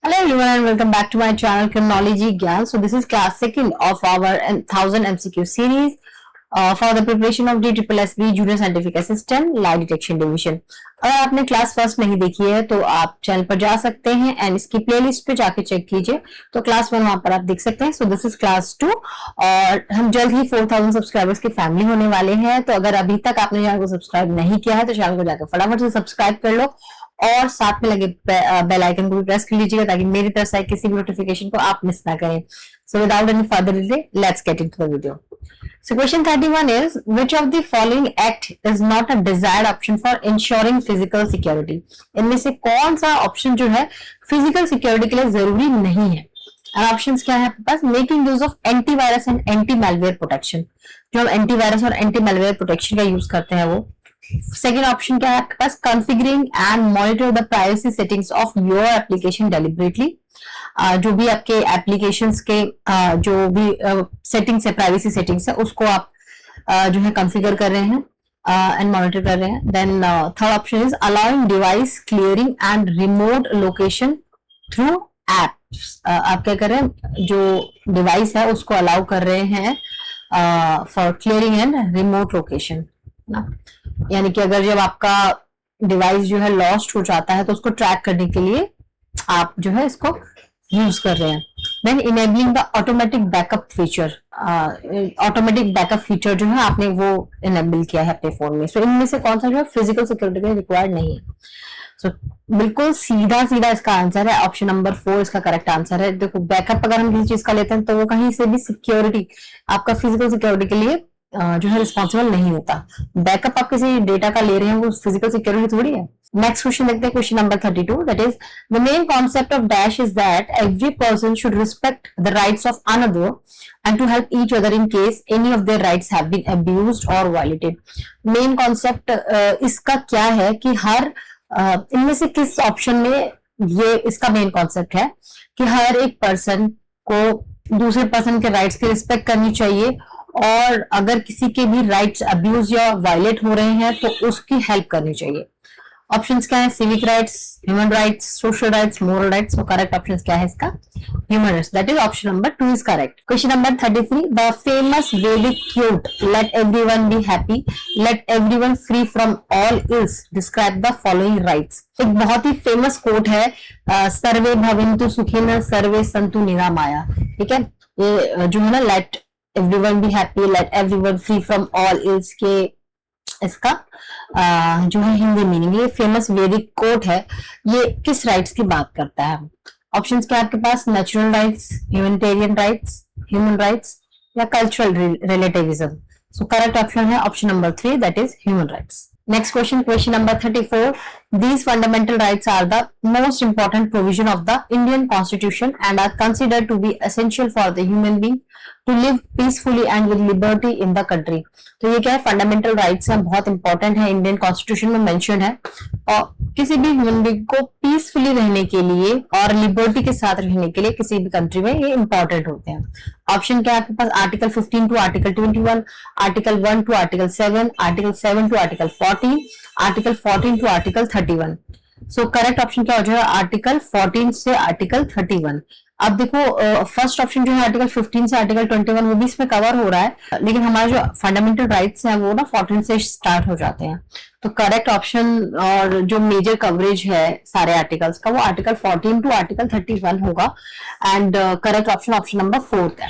Hello everyone and welcome back to my channel Criminology Gyan. So this is class second of our 1000 MCQ series for the preparation of DSSB Junior Scientific Assistant Lie Detection Division. अगर आपने class first नहीं देखी है तो आप channel पर जा सकते हैं एंड इसकी प्लेलिस्ट पे जाके चेक कीजिए तो क्लास 1 वहां पर आप देख सकते हैं. सो दिस इज क्लास 2 और हम जल्द ही 4000 सब्सक्राइबर्स की फैमिली होने वाले हैं. तो अगर अभी तक आपने चैनल को सब्सक्राइब नहीं किया है तो चैनल को जाकर फटाफट से सब्सक्राइब कर लो और साथ में लगे बेल आइकन को भी प्रेस कर लीजिएगा ताकि मेरी तरफ से किसी भी नोटिफिकेशन को आप मिस ना करें. So without any further delay, let's get into the video. So question 31 is, which of the following act is not a desired option for ensuring physical security? इनमें से कौन सा ऑप्शन जो है फिजिकल सिक्योरिटी के लिए जरूरी नहीं है? और ऑप्शंस क्या है आपके पास? Making use of antivirus and anti malware protection. जो हम एंटीवायरस और एंटी मैलवेयर प्रोटेक्शन का यूज करते हैं वो. सेकेंड ऑप्शन क्या है आपके पास? Configuring and monitor the privacy settings of your application deliberately. जो भी आपके एप्लीकेशंस के जो भी सेटिंग्स है, प्राइवेसी सेटिंग्स है, उसको आप जो है कॉन्फ़िगर कर रहे हैं एंड मॉनिटर कर रहे हैं. Then third option is allowing device clearing and remote location through apps. आप क्या कर रहे हैं? जो डिवाइस है उसको अलाउ कर रहे हैं for clearing and remote location ना. यानी कि अगर जब आपका डिवाइस जो है लॉस्ट हो जाता है तो उसको ट्रैक करने के लिए आप जो है इसको यूज कर रहे हैं. Then enabling the automatic backup feature. Automatic backup feature जो है आपने वो इनेबल किया है अपने फोन में. सो इनमें से कौन सा जो है फिजिकल सिक्योरिटी के लिए रिक्वायर्ड नहीं है? सो बिल्कुल सीधा सीधा इसका आंसर है ऑप्शन नंबर 4 इसका करेक्ट आंसर है. देखो बैकअप अगर हम किसी चीज का लेते हैं तो वो कहीं से भी सिक्योरिटी आपका फिजिकल सिक्योरिटी के लिए जो है रिस्पॉन्सिबल नहीं होता. बैकअप आप किसी डेटा का ले रहे हैं वो फिजिकल सिक्योरिटी थोड़ी है. नेक्स्ट क्वेश्चन देखते हैं, question number 32. That is the main concept of dash is that every person should respect the rights of another and to help each other in case any of their rights have been abused और violated. Main concept इसका क्या है कि हर इनमें से किस option में ये इसका मेन कॉन्सेप्ट है कि हर एक पर्सन को दूसरे पर्सन के राइट्स की रिस्पेक्ट करनी चाहिए और अगर किसी के भी राइट्स अब्यूज या वायलेट हो रहे हैं तो उसकी हेल्प करनी चाहिए. ऑप्शंस क्या है? Civic rights, human rights, social rights, moral rights. तो करेक्ट ऑप्शंस क्या है इसका? Human rights. That is option number 2 is correct. Question number 33. The famous Vedic quote let everyone be happy, let everyone free from all ills, describe the following rights. एक बहुत ही famous quote है, सर्वे भवन्तु सुखिनः सर्वे सन्तु निरामया. ठीक है, ये जो है ना late everyone be happy, let everyone free from all ills के इसका जो है हिंदी मीनिंग. ये फेमस वैदिक कोट है. ये किस राइट्स की बात करता है? ऑप्शंस क्या आपके पास? Natural rights, humanitarian rights, human rights या cultural relativism. So correct option है option number 3 that is human rights. Next question, question number 34. These fundamental rights are the most important provision of the Indian Constitution and are considered to be essential for the human being to live peacefully and with liberty in the country. तो ये क्या है? Fundamental rights हैं, बहुत important है, Indian constitution में mention है और किसी भी ह्यूमन बीइंग को पीसफुली रहने के लिए और लिबर्टी के साथ रहने के लिए किसी भी कंट्री में ये इंपॉर्टेंट होते हैं. ऑप्शन क्या है आपके पास? Article 15 to article 21, article 1 to article 7, article 7 to article 14, article 14 to article 31. So correct option क्या हो जाएगा? आर्टिकल 14 से आर्टिकल 31. अब देखो फर्स्ट ऑप्शन जो है आर्टिकल 15 से आर्टिकल 21 वो भी इसमें कवर हो रहा है, लेकिन हमारे जो फंडामेंटल राइट्स हैं वो ना 14 से स्टार्ट हो जाते हैं. तो करेक्ट ऑप्शन और जो मेजर कवरेज है सारे आर्टिकल्स का वो आर्टिकल 14 टू आर्टिकल 31 होगा and correct option option number 4 है.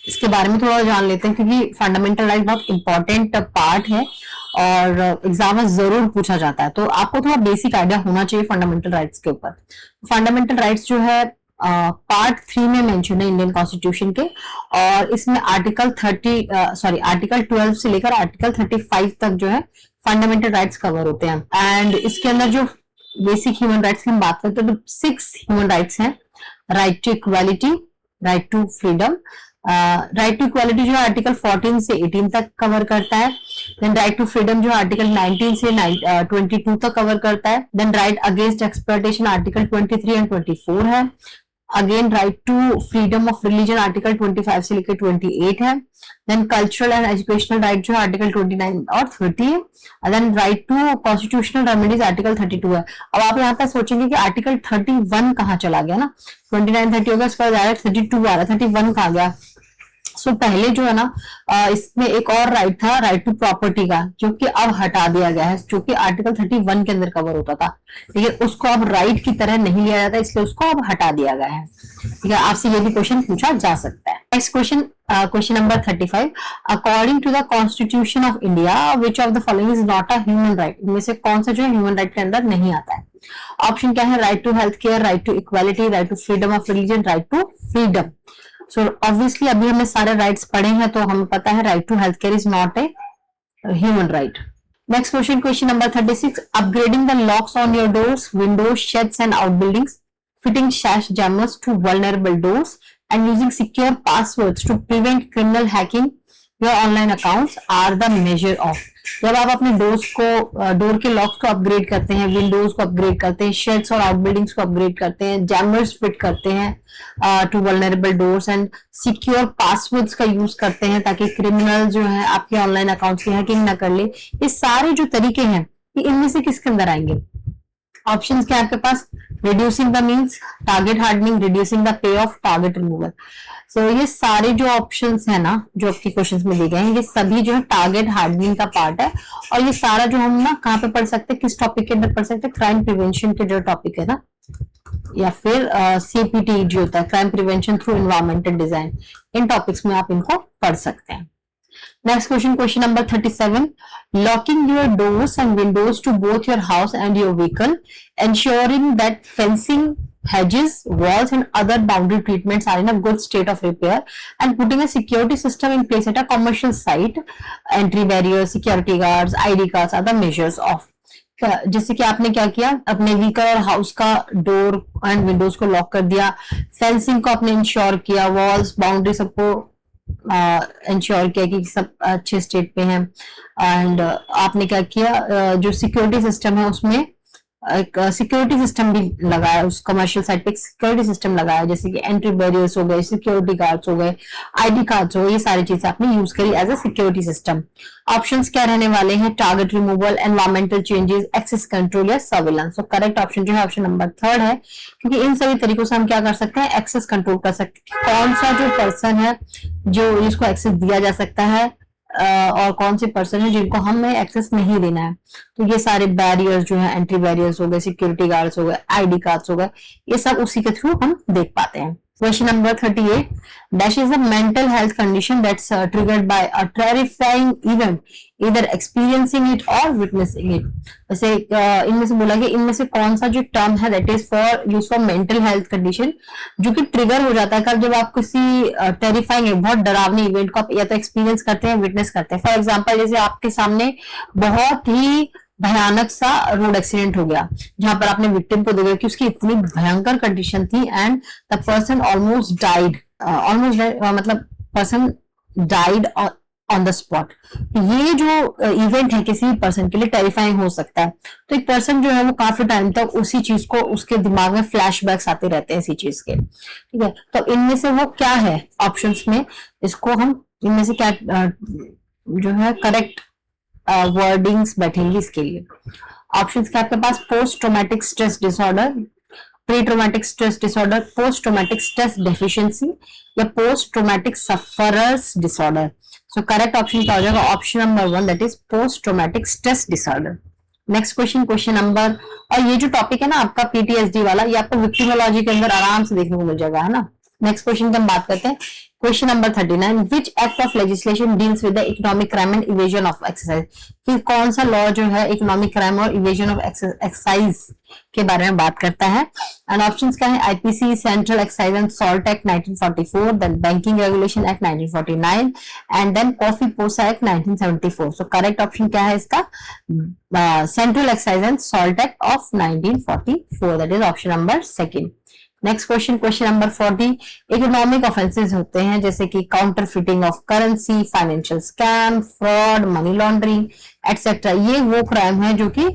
इसके बारे में थोड़ा जान लेते हैं क्योंकि फंडामेंटल राइट बहुत इंपॉर्टेंट पार्ट है और एग्जाम में जरूर पूछा जाता है. तो आपको थोड़ा बेसिक आइडिया होना चाहिए फंडामेंटल राइट्स के ऊपर. फंडामेंटल राइट्स जो है पार्ट 3 में मेंशन है इंडियन कॉन्स्टिट्यूशन के और इसमें आर्टिकल 12 से लेकर आर्टिकल 35 तक जो है फंडामेंटल राइट्स कवर होते हैं. एंड इसके अंदर जो बेसिक ह्यूमन राइट्स की हम बात करते हैं तो 6 ह्यूमन राइट्स हैं. Right to equality, right to freedom, right to equality जो है आर्टिकल 14 से 18 तक कवर करता है. देन राइट टू फ्रीडम जो आर्टिकल 19 से 22 तक कवर करता है. Then right against exploitation article 23 and 24 है. Again right to freedom of religion article 25 से लेकर 28 है। Then cultural and educational right जो है आर्टिकल 29 और 30 है। Then right to constitutional remedies article 32 है। अब आप यहाँ पर सोचेंगे कि आर्टिकल 31 कहाँ चला गया ना, 29 30 हो गया, उसके बाद डायरेक्ट 32 आ रहा है, 31 कहाँ गया। सो पहले जो है ना इसमें एक और राइट था, राइट टू प्रॉपर्टी का, जो कि अब हटा दिया गया है, जो कि आर्टिकल 31 के अंदर कवर होता था, लेकिन उसको अब राइट की तरह नहीं लिया जाता, इसलिए उसको अब हटा दिया गया है। ठीक है, आपसे ये भी क्वेश्चन पूछा जा सकता है। Next question, question number 35, according to the constitution of India which of the following is not a human right, इनमें से कौन सा जो है ह्यूमन राइट के अंदर नहीं आता है। ऑप्शन क्या है, right to health care, right to equality, right to freedom of religion, right to freedom. So obviously अभी हमने सारे राइट्स पढ़े हैं, तो हमें पता है right to health care is not a human right. Next question, question number 36, upgrading the locks on your doors, windows, sheds and outbuildings, fitting sash jammers to vulnerable doors and using secure passwords to prevent criminal hacking your online accounts are the measure of। जब आप अपने doors को, door के locks को upgrade करते हैं, Windows को upgrade करते हैं, शेड्स और आउटबिल्डिंग्स को अपग्रेड करते हैं, जैमर्स फिट करते हैं to vulnerable doors and secure passwords का यूज करते हैं ताकि क्रिमिनल जो है आपके ऑनलाइन अकाउंट्स की हैकिंग ना कर ले, ये सारे जो तरीके हैं ये इनमें से किसके अंदर आएंगे। ऑप्शंस क्या है आपके पास, reducing the means, target hardening, reducing the pay off, target removal. So ये सारे जो ऑप्शंस है ना जो आपके क्वेश्चंस में दिए गए हैं, ये सभी जो है टारगेट हार्डनिंग का पार्ट है, और ये सारा जो हम ना कहाँ पे पढ़ सकते हैं, किस टॉपिक के अंदर पढ़ सकते हैं, क्राइम प्रिवेंशन के जो टॉपिक है ना, या फिर सीपीटी जो होता है, crime prevention through environmental design, इन टॉपिक्स में आप इनको पढ़ सकते हैं। Next question, question number 37, locking your doors and windows to both your house and your vehicle, ensuring that fencing, hedges, walls and other boundary treatments are in a good state of repair, and putting a security system in place at a commercial site, entry barriers, security guards, ID cards are the measures of। जैसे कि आपने क्या किया, अपने vehicle और house का door and Windows को lock कर दिया, फेंसिंग को आपने इंश्योर किया, वॉल्स बाउंड्री सबको इंश्योर किया कि सब अच्छे स्टेट पे हैं, एंड आपने क्या किया, जो सिक्योरिटी सिस्टम है उसमें एक सिक्योरिटी सिस्टम भी लगाया, उस कमर्शियल साइट पे सिक्योरिटी सिस्टम लगाया, जैसे कि एंट्री बैरियर्स हो गए, सिक्योरिटी गार्ड्स हो गए, आईडी कार्ड्स हो गए, ये सारी चीजें आपने यूज करी as a security system. Options क्या रहने वाले हैं, target removal, environmental changes, access control या सर्विलेंस। तो करेक्ट ऑप्शन जो है ऑप्शन नंबर 3 है, क्योंकि इन सभी तरीकों से हम क्या कर सकते हैं, एक्सेस कंट्रोल कर सकते हैं, कौन सा जो पर्सन है जो इसको एक्सेस दिया जा सकता है और कौन से पर्सन है जिनको हमें एक्सेस नहीं देना है। तो ये सारे बैरियर्स जो है, एंट्री बैरियर्स हो गए, सिक्योरिटी गार्ड्स हो गए, आईडी कार्ड्स हो गए, ये सब उसी के थ्रू हम देख पाते हैं। Question number 38, dash is a mental health condition that's triggered by a terrifying event, either experiencing it or witnessing it। वैसे इनमें से बोला कि इनमें से कौन सा जो टर्म है that is for use for mental health condition, जो कि ट्रिगर हो जाता है कब, जब आप किसी टेरिफाइंग बहुत डरावने इवेंट को आप या तो एक्सपीरियंस करते हैं, विटनेस करते हैं। फॉर एग्जाम्पल, जैसे आपके सामने बहुत ही भयानक सा रोड एक्सीडेंट हो गया, जहां पर आपने विक्टिम को देखा कि उसकी इतनी भयंकर कंडीशन थी and the person almost died, मतलब person died on the spot. ये जो इवेंट है किसी भी पर्सन के लिए टेरिफाइंग हो सकता है। तो एक पर्सन जो है वो काफी टाइम तक उसी चीज को, उसके दिमाग में फ्लैशबैक्स आते रहते हैं इसी चीज के। ठीक है, तो इनमें से वो क्या है ऑप्शंस में, इसको हम इनमें से क्या जो है करेक्ट वर्डिंग्स बैठेंगी इसके लिए। ऑप्शंस क्या आपके पास, post traumatic stress disorder, pre traumatic stress disorder, post traumatic stress deficiency या post traumatic sufferers disorder. So correct option क्या हो जाएगा, option number 1 that is post traumatic stress disorder. Next question, question number, और ये जो topic है ना आपका पीटीएसडी वाला, ये आपको विक्टिमोलॉजी के अंदर आराम से देखने को मिल जाएगा, है ना। नेक्स्ट क्वेश्चन की हम बात करते हैं, question number 39, which act of legislation deals with the economic crime and evasion of excise. कि कौन सा लॉ जो है इकोनॉमिक क्राइम और इवेजन ऑफ एक्साइज के बारे में बात करता है। एंड ऑप्शंस क्या है, IPC, central excise and salt act 1944, then banking regulation act 1949 and then COFEPOSA act 1974। So correct option क्या है इसका, central excise and salt act of 1944, that is option number 2। Next question, question number 40, economic offences होते हैं जैसे कि counterfeiting of currency, financial scam, fraud, money laundering etcetera. ये वो crime है जो कि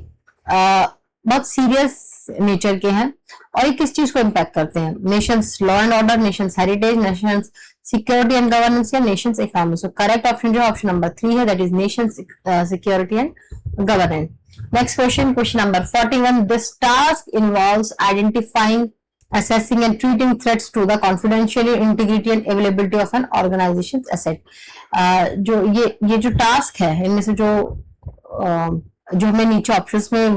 बहुत सीरियस नेचर के हैं और ये किस चीज को इम्पैक्ट करते हैं? Nations law and order, nations heritage, nations security and governance या nations economy. So correct option जो है ऑप्शन नंबर 3 है, that is nations security and governance. Next question, question number 41, this task involves identifying, assessing and treating threats to the confidentiality, integrity and availability of an organization's asset। जो ये जो task है, इनमें से जो हमें नीचे ऑप्शंस में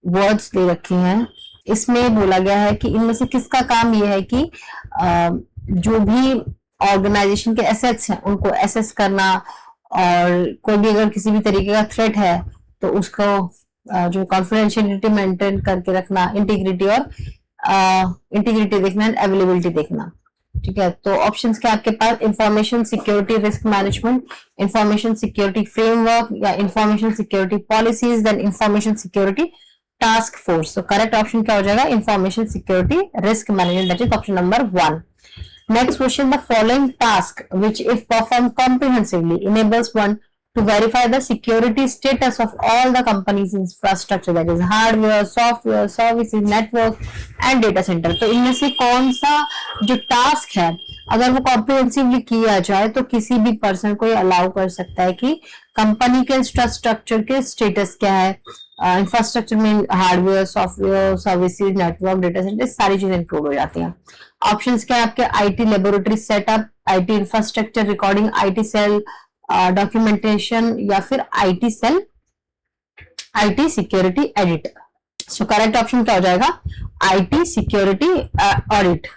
वर्ड्स दे रखे हैं, इसमें बोला गया है कि इनमें से किसका काम ये है कि जो भी ऑर्गेनाइजेशन के एसेट्स हैं उनको एसेस करना, और कोई भी अगर किसी भी तरीके का थ्रेट है तो उसको जो कॉन्फिडेंशियलिटी मेंटेन करके रखना, इंटीग्रिटी और इंटीग्रिटी देखना एंड अवेलेबिलिटी देखना। ठीक है, तो ऑप्शंस क्या आपके पास? Information security risk management, information security framework या information security policies, then information security task force. तो करेक्ट ऑप्शन क्या हो जाएगा? Information security risk management, that is option number 1। Next question, the following task which if performed comprehensively enables one to verify the security status of all the company's infrastructure, that is hardware, software, services, network and data center। तो इनमें से कौन सा जो task है अगर वो comprehensively किया जाए तो किसी भी पर्सन को ये अलाउ कर सकता है कि कंपनी के इंफ्रास्ट्रक्चर के स्टेटस क्या है। इंफ्रास्ट्रक्चर में hardware, software, services, network, data centre, सारी चीजें इंक्लूड हो जाती हैं। ऑप्शंस क्या है आपके? IT laboratory setup, IT infrastructure recording, IT cell documentation या फिर IT cell IT security editor. So correct option क्या हो जाएगा? IT security audit,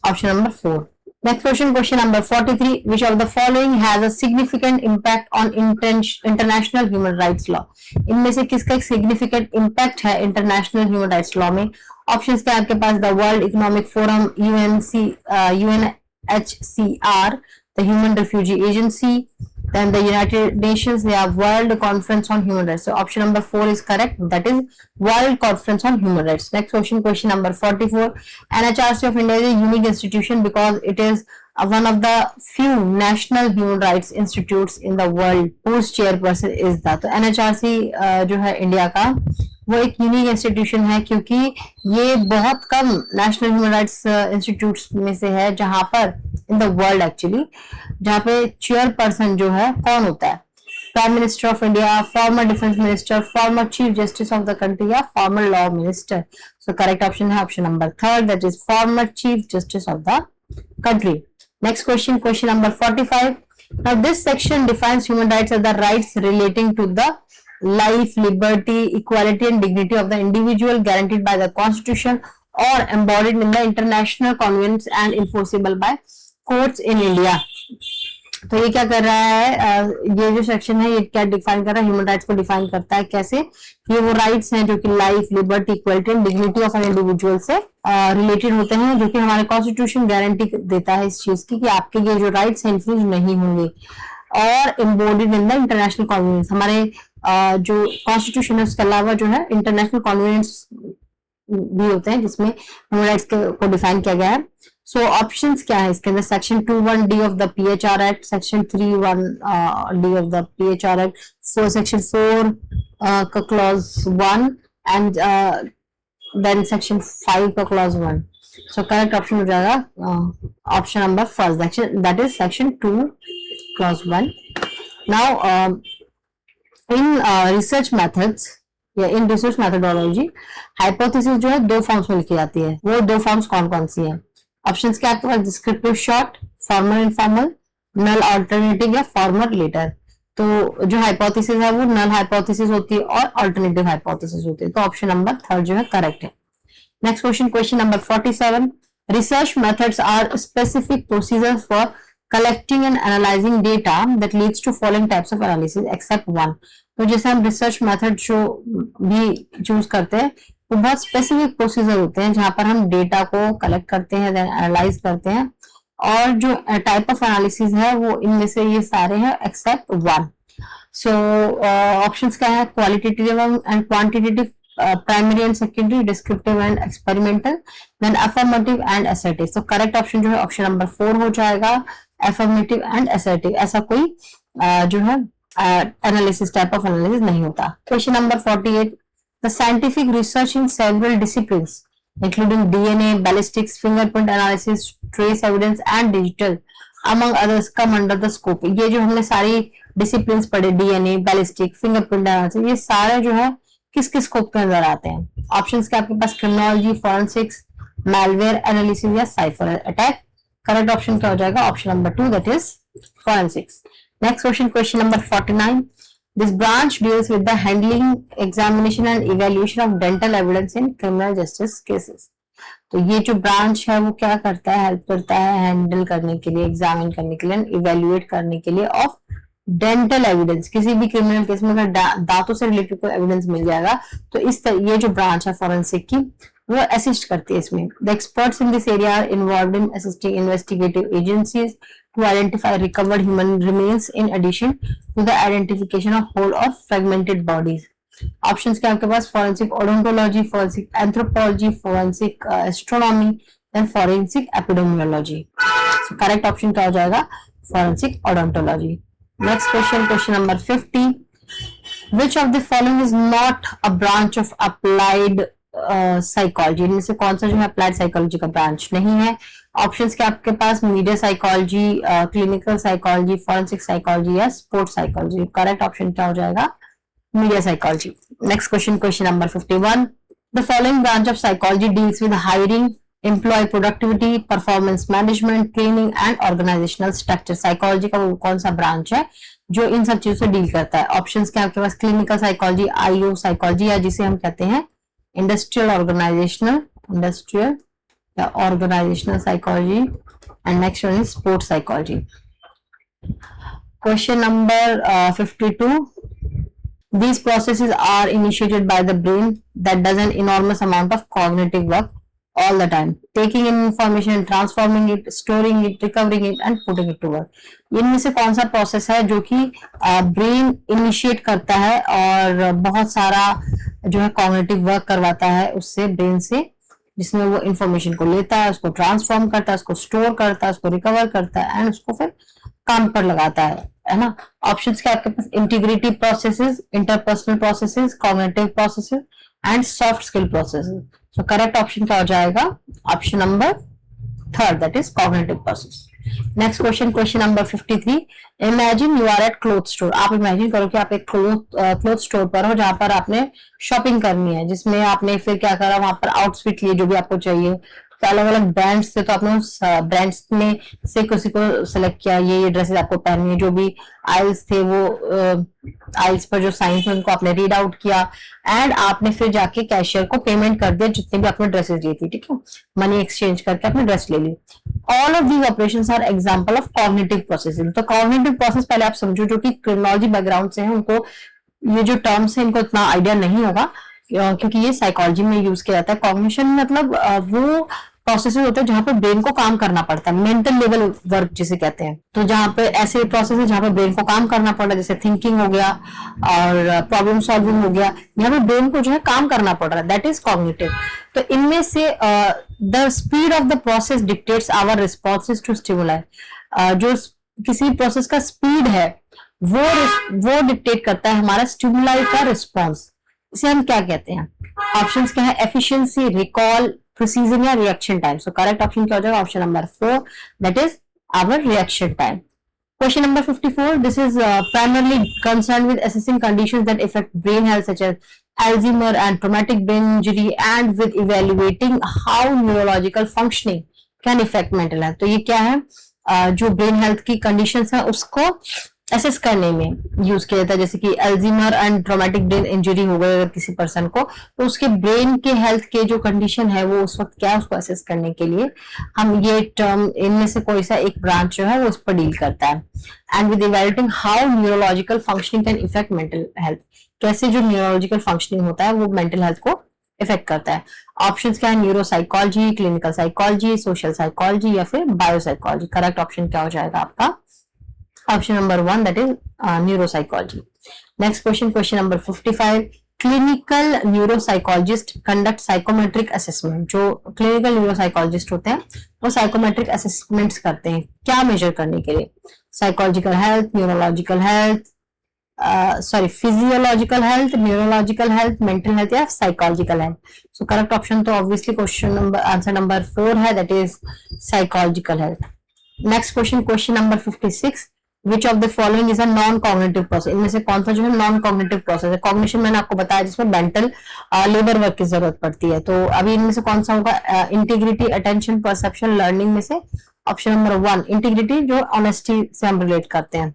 option number 4। Next question, question number 43. Which of the following has a significant impact on international human rights law? इनमें से किसका एक significant impact है international human rights law में? Options क्या आपके पास? The World Economic Forum, UNHCR, the Human Refugee Agency, then the United Nations, they have World Conference on Human Rights. So option number 4 is correct, that is World Conference on Human Rights. Next question, question number 44. NHRC of India is a unique institution because it is one of the few national human rights institutes in the world whose chairperson is that। तो NHRC जो है India का, वो एक unique institution है क्योंकि ये बहुत कम नेशनल ह्यूमन राइट्स इंस्टीट्यूट्स में से है जहां पर इन द वर्ल्ड एक्चुअली, जहां पे चेयरपर्सन जो है कौन होता है? Prime minister of India, former defence minister, former chief justice of the country या former law minister. So correct option है option number 3, that is former chief justice of the country. Next question, question number 45. Now this section defines human rights as the rights relating to the life, liberty, equality and dignity of the individual guaranteed by the constitution or embodied in the international conventions and enforceable by courts in India। तो ये क्या कर रहा है? ये जो section है ये क्या डिफाइन कर रहा है? ह्यूमन राइट्स को डिफाइन करता है। कैसे? ये वो राइट्स हैं जो कि life, liberty, equality and dignity of an individual से रिलेटेड होते हैं, जो कि हमारे कॉन्स्टिट्यूशन गारंटी देता है इस चीज की कि आपके ये जो राइट्स हैं इन्फ्लुएंस नहीं होंगे। और embodied in the international convents, हमारे जो कॉन्स्टिट्यूशन है उसके अलावा जो है इंटरनेशनल कॉन्वेंट्स भी होते हैं जिसमें ह्यूमन राइट्स को डिफाइन किया गया है। सो ऑप्शंस क्या है इसके अंदर? Section 2(1)(d) of the PHR act, section 3(1)(d) of the PHR act, section 4 का क्लॉज 1 एंड देन सेक्शन 5 का क्लॉज 1। सो करेक्ट ऑप्शन हो जाएगा option number first, that is section 2 clause 1। Now in research methods या in research methodology hypothesis जो है 2 forms में लिखी जाती है। वो 2 फॉर्म्स कौन कौन सी है? ऑप्शंस क्या आपके पास? डिस्क्रिप्टिव शॉर्ट, फॉर्मल इनफॉर्मल, नल अल्टरनेटिव या फॉर्मल लेटर। तो जो हाइपोथेसिस है वो नल हाइपोथेसिस होती है और अल्टरनेटिव हाइपोथेसिस होती है। तो ऑप्शन नंबर 3 जो है करेक्ट है। Next question, question number 47। Research methods are specific procedures for collecting and analyzing data that leads to following types of analysis except one। तो जैसे हम रिसर्च मेथड जो भी चूज करते हैं वो बहुत स्पेसिफिक प्रोसीजर होते हैं जहां पर हम डेटा को कलेक्ट करते हैं, देन एनालाइज करते हैं, और जो टाइप ऑफ एनालिसिस है वो इनमें से ये सारे हैं एक्सेप्ट वन। सो ऑप्शंस क्या है? Qualitative and quantitative, primary and secondary, descriptive and experimental, then affirmative and assertive. तो करेक्ट ऑप्शन जो है ऑप्शन नंबर 4 हो जाएगा, अफर्मेटिव एंड असर्टिव। ऐसा कोई जो है एनालिसिस टाइप ऑफ एनालिसिस नहीं होता। Question number 48। The scientific research in several disciplines including DNA, ballistics, fingerprint analysis, trace evidence and digital among others come under the scope. ये जो हमने सारी डिसिप्लिन पढ़े, डीएनए, बैलिस्टिक, फिंगरप्रिंट एनालिसिस, ये सारे जो है किस किस स्कोप के अंदर आते हैं? ऑप्शंस के आपके पास क्रिमिनोलॉजी, फॉरेंसिक्स, malware analysis या cipher attack. Correct option क्या हो जाएगा? Option number 2, that is forensics. Next question, question number 49. This branch deals with the handling, examination and evaluation of dental evidence in criminal justice cases. तो ये जो branch है वो क्या करता है? हेल्प करता है हैंडल करने के लिए, एग्जामिन करने के लिए, इवेल्युएट करने के लिए ऑफ डेंटल एविडेंस. किसी भी क्रिमिनल केस में अगर दांतों से रिलेटेड कोई एविडेंस मिल जाएगा तो ये जो ब्रांच है फॉरेंसिक की वो असिस्ट करती है इसमें. The experts in this area are involved in assisting investigative agencies to identify recovered human remains in addition to the identification of whole or fragmented bodies. Options क्या आपके पास? forensic odontology, forensic anthropology, forensic astronomy, then forensic epidemiology. So correct option क्या हो जाएगा? forensic odontology. Next question, question number 50. Which of the following is not a branch of applied psychology? इनमें से कौन सा जो है अप्लाइड साइकोलॉजी का ब्रांच नहीं है? ऑप्शंस के आपके पास media psychology, clinical psychology, forensic psychology या स्पोर्ट्स साइकोलॉजी. करेक्ट ऑप्शन क्या हो जाएगा? Media psychology. Next question, question number 51. The following branch of psychology deals with hiring, employ productivity, performance management, training and organisational structure. Psychology का वो कौन सा branch है जो इन सब चीजों से डील करता है? ऑप्शंस के आपके पास क्लिनिकल साइकोलॉजी, आईओ साइकोलॉजी या जिसे हम कहते हैं industrial या organizational psychology, and next one is sports psychology. Question number 52. These processes are initiated by the brain that does an enormous amount of cognitive work all the time, taking in information and transforming it, storing it, recovering it and putting it to work. इनमें से कौन सा process है जो कि brain initiate करता है और बहुत सारा जो है कॉग्निटिव वर्क करवाता है उससे, ब्रेन से, जिसमें वो इंफॉर्मेशन को लेता है, उसको ट्रांसफॉर्म करता है, उसको स्टोर करता है, उसको रिकवर करता है एंड उसको फिर काम पर लगाता है ना? ऑप्शंस के आपके पास integrative processes, interpersonal processes, cognitive processes and soft skill processes. So correct option क्या हो जाएगा? Option number 3, that is cognitive process. Next question, question number 53. Imagine you are at cloth store. आप इमेजिन करो कि आप एक क्लोथ स्टोर पर हो जहां पर आपने शॉपिंग करनी है, जिसमें आपने फिर क्या करा, वहां पर आउटफिट लिए जो भी आपको चाहिए. तो अलग अलग ब्रांड्स थे, तो आपने उस ब्रांड्स में से किसी को सेलेक्ट किया, ये ड्रेसेस आपको पहननी है. जो भी आइल्स थे वो आइल्स पर जो साइन थे उनको आपने रीड आउट किया एंड आपने फिर जाके कैशियर को पेमेंट कर दिया जितने भी आपने ड्रेसेस ली थी. ठीक है, मनी एक्सचेंज करके आपने ड्रेस ले ली. All of these operations are example of cognitive processing. तो कॉग्निटिव प्रोसेस पहले आप समझो, जो कि क्रिमिनोलॉजी बैकग्राउंड से है उनको ये जो टर्म्स है इनको इतना आइडिया नहीं होगा क्योंकि ये साइकोलॉजी में यूज किया जाता है. कॉग्निशन मतलब वो प्रोसेसेस होते हैं जहां पर ब्रेन को काम करना पड़ता है, मेंटल लेवल वर्क जिसे कहते हैं. तो जहां पे ऐसे प्रोसेस है जहां पर ब्रेन को काम करना पड़ रहा है, जैसे थिंकिंग हो गया और प्रॉब्लम सॉल्विंग हो गया, यहाँ पे ब्रेन को जो है काम करना पड़ रहा है, दैट इज कॉग्निटिव. तो इनमें से the speed of the process dictates our responses to stimuli. जो किसी प्रोसेस का स्पीड है वो डिक्टेट करता है हमारा स्टिमुलाई का रिस्पॉन्स. इसे हम क्या कहते हैं? ऑप्शंस क्या है? एफिशिएंसी, रिकॉल, प्रिसीजन या reaction time. So correct option क्या हो जाएगा? Option number 4, that is our reaction time. Question number 54. This is primarily concern with assessing conditions that affect brain health such as Alzheimer and traumatic brain injury and with evaluating how neurological functioning can affect mental health. तो ये क्या है? जो brain health की conditions है उसको assess करने में यूज किया जाता है. जैसे कि Alzheimer and traumatic brain injury हो गई अगर किसी पर्सन को, तो उसके ब्रेन के हेल्थ के जो कंडीशन है वो उस वक्त क्या है उसको एसेस करने के लिए हम ये टर्म, इनमें से कोई सा एक ब्रांच जो है वो उस पर डील करता है. And with evaluating how neurological functioning can effect mental health. कैसे जो न्यूरोलॉजिकल फंक्शनिंग होता है वो मेंटल हेल्थ को इफेक्ट करता है. ऑप्शंस क्या है? Neuropsychology, clinical psychology, social psychology या फिर बायोसाइकोलॉजी. करेक्ट ऑप्शन क्या हो जाएगा आपका? Option number 1, that is neuropsychology. Next question, question number 55. Clinical neuropsychologist conduct psychometric assessment. जो clinical neuropsychologist होते हैं वो psychometric assessments करते हैं. क्या मेजर करने के लिए? Psychological health, neurological health, physiological health, neurological health, mental health या psychological health. So correct option तो obviously question number answer number 4 है, that is psychological health. Next question, question number 56. Which of the following is a non cognitive process? इनमें से कौन सा जो है non cognitive process है? कॉग्निशन मैंने आपको बताया जिसमें मेंटल लेबर वर्क की जरूरत पड़ती है. तो अभी इनमें से कौन सा होगा? इंटीग्रिटी, अटेंशन, परसेप्शन, लर्निंग में से ऑप्शन नंबर 1 इंटीग्रिटी, जो ऑनेस्टी से हम रिलेट करते हैं.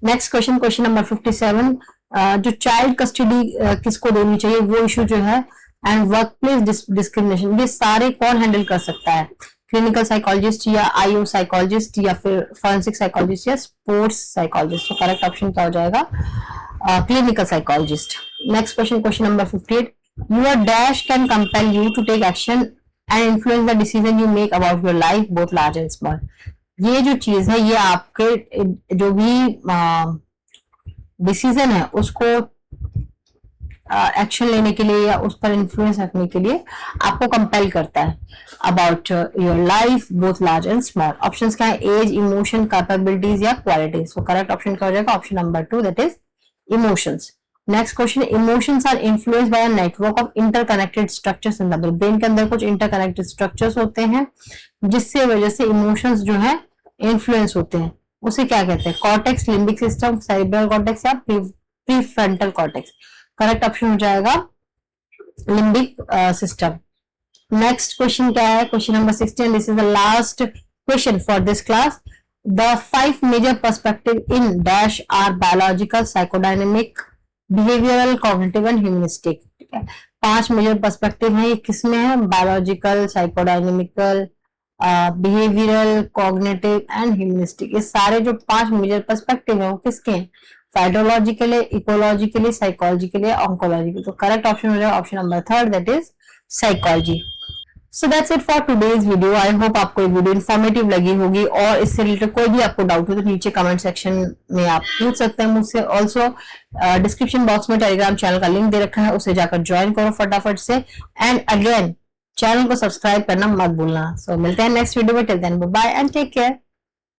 Next question, question number 57. जो चाइल्ड कस्टडी किसको देनी चाहिए वो इशू जो है, एंड वर्क प्लेस डिस्क्रिमिनेशन, ये सारे कौन हैंडल कर सकता है? क्लिनिकल साइकोलॉजिस्ट या आईओ साइकोलॉजिस्ट या फिर फॉरेंसिक साइकोलॉजिस्ट या स्पोर्ट्स साइकोलॉजिस्ट? तो करेक्ट ऑप्शन क्या हो जाएगा? Clinical psychologist. Next question, question number 58. Your dash can compel you to take action and influence the decision you make about your life both large and small. ये जो चीज है ये आपके जो भी डिसीजन है उसको एक्शन लेने के लिए या उस पर इन्फ्लुएंस रखने के लिए आपको कंपेल करता है about your life both large and small. Options क्या है? एज, इमोशन, कैपेबिलिटीज या क्वालिटीज. सो करेक्ट ऑप्शन क्या हो जाएगा? Option number 2, that is emotions. Next question, emotions are influenced by a network of interconnected structures in the brain. Brain के अंदर कुछ interconnected structures होते हैं जिससे वजह से इमोशंस जो है इन्फ्लुएंस होते हैं. उसे क्या कहते हैं? Cortex, limbic system, cerebral cortex या प्रीफ्रंटल कॉर्टेक्स? करेक्ट ऑप्शन हो जाएगा लिम्बिक सिस्टम. नेक्स्ट क्वेश्चन क्या है? Question number 16. This is the last question for this class. The 5 major perspective in dash are biological, psychodynamic, behavioural, cognitive and humanistic. ठीक है, 5 major perspective है. ये किसमें है? Biological, psychodynamical, behavioural, cognitive and humanistic. ये सारे जो 5 मेजर पर्सपेक्टिव है वो किसके हैं? फाइटोलॉजिकली, इकोलॉजिकली, साइकोलॉजिकली, ऑन्कोलॉजिकली. तो करेक्ट ऑप्शन हो जाएगा option number 3, that is psychology. So that's it for today's video. I hope आपको ये वीडियो इन्फॉर्मेटिव लगी होगी और इससे रिलेटेड कोई भी आपको डाउट हो तो नीचे कमेंट सेक्शन में आप पूछ सकते हैं मुझसे. ऑल्सो डिस्क्रिप्शन बॉक्स में टेलीग्राम चैनल का लिंक दे रखा है, उसे जाकर ज्वाइन करो फटाफट से. एंड अगेन चैनल को सब्सक्राइब करना मत भूलना. सो मिलते हैं नेक्स्ट वीडियो में. Till then bye bye and take care.